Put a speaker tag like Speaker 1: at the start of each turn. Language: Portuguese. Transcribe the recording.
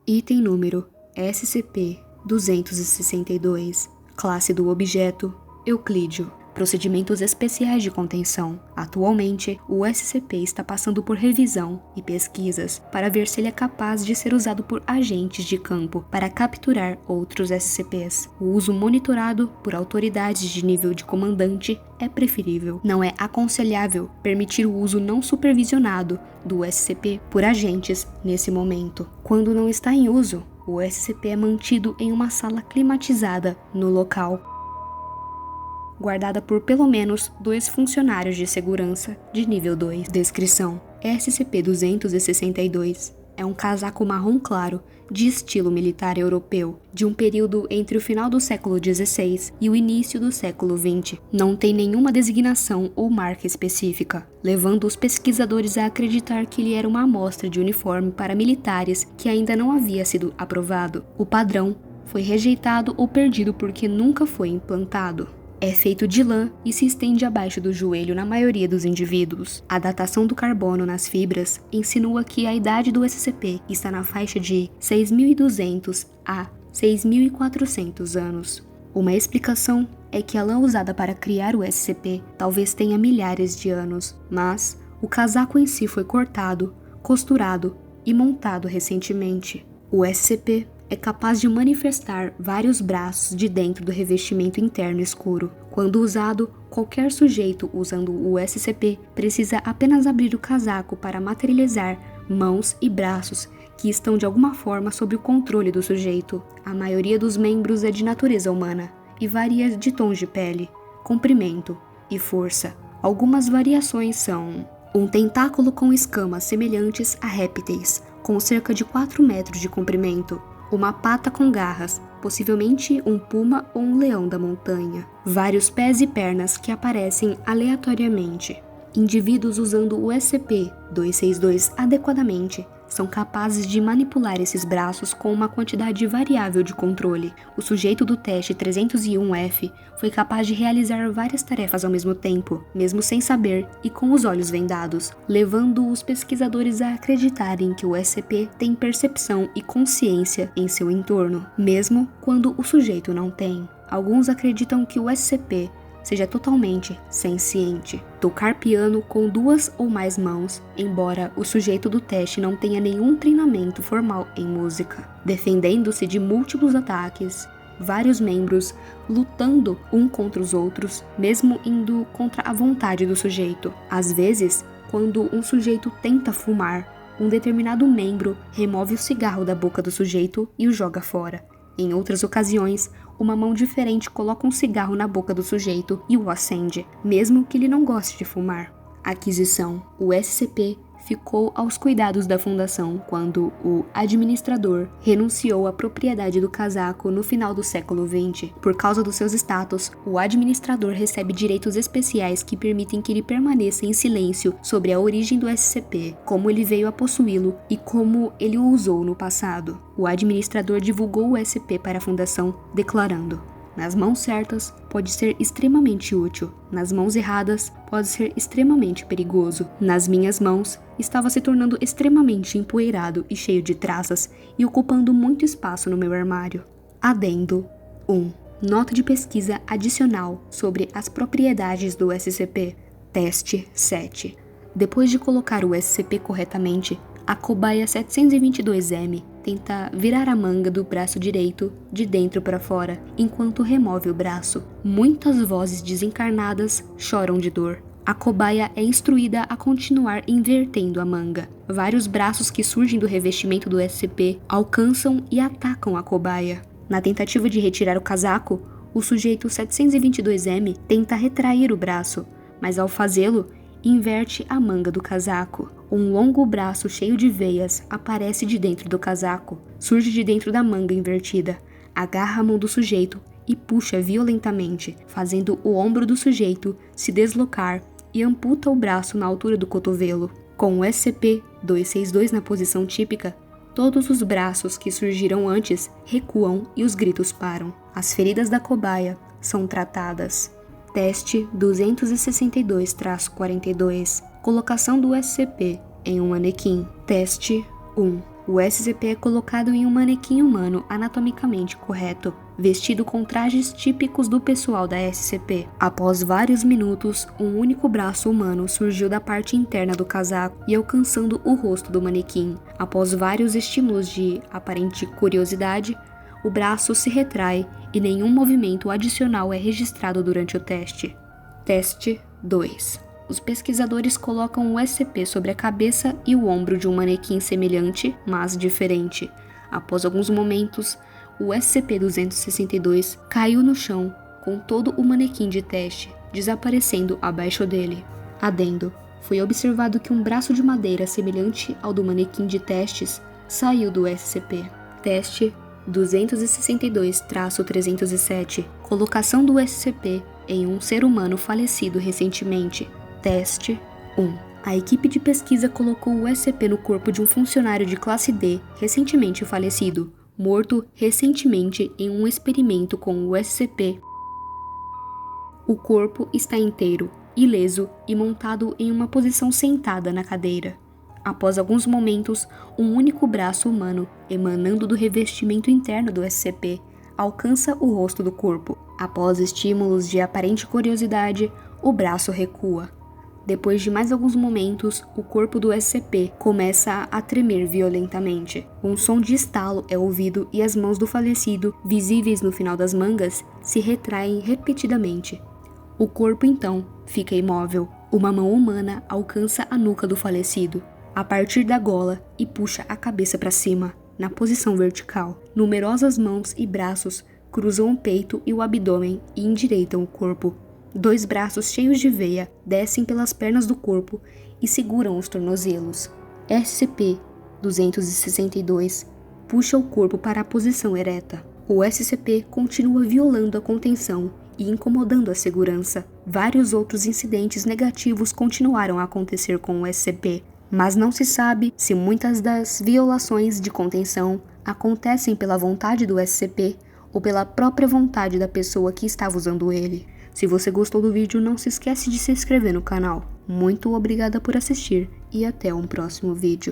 Speaker 1: Item número SCP-262, classe do objeto Euclídeo. Procedimentos especiais de contenção. Atualmente, o SCP está passando por revisão e pesquisas para ver se ele é capaz de ser usado por agentes de campo para capturar outros SCPs. O uso monitorado por autoridades de nível de comandante é preferível. Não é aconselhável permitir o uso não supervisionado do SCP por agentes nesse momento. Quando não está em uso, o SCP é mantido em uma sala climatizada no local, guardada por pelo menos 2 funcionários de segurança de nível 2. Descrição: SCP-262 é um casaco marrom claro, de estilo militar europeu, de um período entre o final do século XVI e o início do século XX. Não tem nenhuma designação ou marca específica, levando os pesquisadores a acreditar que ele era uma amostra de uniforme para militares que ainda não havia sido aprovado. O padrão foi rejeitado ou perdido porque nunca foi implantado. É feito de lã e se estende abaixo do joelho na maioria dos indivíduos. A datação do carbono nas fibras insinua que a idade do SCP está na faixa de 6.200 a 6.400 anos. Uma explicação é que a lã usada para criar o SCP talvez tenha milhares de anos, mas o casaco em si foi cortado, costurado e montado recentemente. O SCP é capaz de manifestar vários braços de dentro do revestimento interno escuro. Quando usado, qualquer sujeito usando o SCP precisa apenas abrir o casaco para materializar mãos e braços que estão de alguma forma sob o controle do sujeito. A maioria dos membros é de natureza humana e varia de tons de pele, comprimento e força. Algumas variações são um tentáculo com escamas semelhantes a répteis, com cerca de 4 metros de comprimento, uma pata com garras, possivelmente um puma ou um leão da montanha, vários pés e pernas que aparecem aleatoriamente. Indivíduos usando o SCP-262 adequadamente são capazes de manipular esses braços com uma quantidade variável de controle. O sujeito do teste 301-F foi capaz de realizar várias tarefas ao mesmo tempo, mesmo sem saber e com os olhos vendados, levando os pesquisadores a acreditarem que o SCP tem percepção e consciência em seu entorno, mesmo quando o sujeito não tem. Alguns acreditam que o SCP seja totalmente senciente. Tocar piano com 2 ou mais mãos, embora o sujeito do teste não tenha nenhum treinamento formal em música. Defendendo-se de múltiplos ataques, vários membros lutando um contra os outros, mesmo indo contra a vontade do sujeito. Às vezes, quando um sujeito tenta fumar, um determinado membro remove o cigarro da boca do sujeito e o joga fora. Em outras ocasiões, uma mão diferente coloca um cigarro na boca do sujeito e o acende, mesmo que ele não goste de fumar. Aquisição: o SCP ficou aos cuidados da Fundação quando o administrador renunciou à propriedade do casaco no final do século XX. Por causa dos seus status, o administrador recebe direitos especiais que permitem que ele permaneça em silêncio sobre a origem do SCP, como ele veio a possuí-lo e como ele o usou no passado. O administrador divulgou o SCP para a Fundação, declarando: nas mãos certas, pode ser extremamente útil. Nas mãos erradas, pode ser extremamente perigoso. Nas minhas mãos, estava se tornando extremamente empoeirado e cheio de traças e ocupando muito espaço no meu armário. Adendo 1. Nota de pesquisa adicional sobre as propriedades do SCP. Teste 7. Depois de colocar o SCP corretamente, a cobaia 722M tenta virar a manga do braço direito de dentro para fora, enquanto remove o braço. Muitas vozes desencarnadas choram de dor. A cobaia é instruída a continuar invertendo a manga. Vários braços que surgem do revestimento do SCP alcançam e atacam a cobaia. Na tentativa de retirar o casaco, o sujeito 722M tenta retrair o braço, mas ao fazê-lo, inverte a manga do casaco. Um longo braço cheio de veias aparece de dentro do casaco, surge de dentro da manga invertida, agarra a mão do sujeito e puxa violentamente, fazendo o ombro do sujeito se deslocar e amputa o braço na altura do cotovelo. Com o SCP-262 na posição típica, todos os braços que surgiram antes recuam e os gritos param. As feridas da cobaia são tratadas. Teste 262-42. Colocação do SCP em um manequim. Teste 1. o SCP é colocado em um manequim humano anatomicamente correto, vestido com trajes típicos do pessoal da SCP. Após vários minutos, um único braço humano surgiu da parte interna do casaco e alcançando o rosto do manequim. Após vários estímulos de aparente curiosidade, o braço se retrai e nenhum movimento adicional é registrado durante o teste. Teste 2. Os pesquisadores colocam o SCP sobre a cabeça e o ombro de um manequim semelhante, mas diferente. Após alguns momentos, o SCP-262 caiu no chão com todo o manequim de teste, desaparecendo abaixo dele. Adendo: foi observado que um braço de madeira semelhante ao do manequim de testes saiu do SCP. Teste 262-307. Colocação do SCP em um ser humano falecido recentemente. Teste 1. A equipe de pesquisa colocou o SCP no corpo de um funcionário de classe D recentemente falecido, morto recentemente em um experimento com o SCP. O corpo está inteiro, ileso e montado em uma posição sentada na cadeira. Após alguns momentos, um único braço humano, emanando do revestimento interno do SCP, alcança o rosto do corpo. Após estímulos de aparente curiosidade, o braço recua. Depois de mais alguns momentos, o corpo do SCP começa a tremer violentamente. Um som de estalo é ouvido e as mãos do falecido, visíveis no final das mangas, se retraem repetidamente. O corpo então fica imóvel. Uma mão humana alcança a nuca do falecido, a partir da gola, e puxa a cabeça para cima, na posição vertical. Numerosas mãos e braços cruzam o peito e o abdômen e endireitam o corpo. 2 braços cheios de veia descem pelas pernas do corpo e seguram os tornozelos. SCP-262 puxa o corpo para a posição ereta. O SCP continua violando a contenção e incomodando a segurança. Vários outros incidentes negativos continuaram a acontecer com o SCP, mas não se sabe se muitas das violações de contenção acontecem pela vontade do SCP ou pela própria vontade da pessoa que estava usando ele. Se você gostou do vídeo, não se esquece de se inscrever no canal. Muito obrigada por assistir e até um próximo vídeo.